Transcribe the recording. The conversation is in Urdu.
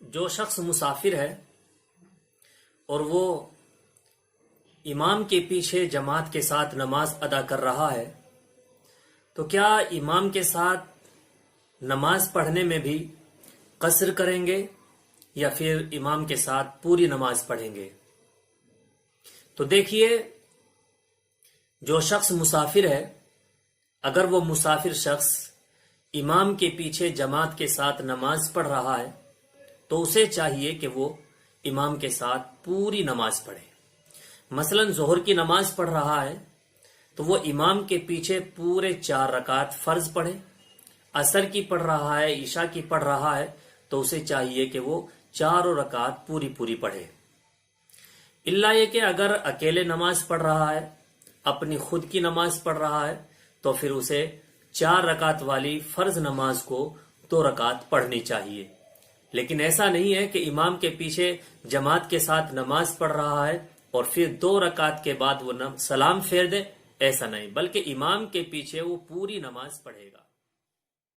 جو شخص مسافر ہے اور وہ امام کے پیچھے جماعت کے ساتھ نماز ادا کر رہا ہے تو کیا امام کے ساتھ نماز پڑھنے میں بھی قصر کریں گے یا پھر امام کے ساتھ پوری نماز پڑھیں گے؟ تو دیکھیے، جو شخص مسافر ہے، اگر وہ مسافر شخص امام کے پیچھے جماعت کے ساتھ نماز پڑھ رہا ہے تو اسے چاہیے کہ وہ امام کے ساتھ پوری نماز پڑھے۔ مثلا ظہر کی نماز پڑھ رہا ہے تو وہ امام کے پیچھے پورے 4 رکعت فرض پڑھے۔ عصر کی پڑھ رہا ہے، عشاء کی پڑھ رہا ہے تو اسے چاہیے کہ وہ 4 رکعت پوری پڑھے۔ الا یہ کہ اگر اکیلے نماز پڑھ رہا ہے، اپنی خود کی نماز پڑھ رہا ہے تو پھر اسے 4 رکعت والی فرض نماز کو 2 رکعت پڑھنی چاہیے۔ لیکن ایسا نہیں ہے کہ امام کے پیچھے جماعت کے ساتھ نماز پڑھ رہا ہے اور پھر 2 رکعت کے بعد وہ سلام پھیر دے، ایسا نہیں، بلکہ امام کے پیچھے وہ پوری نماز پڑھے گا۔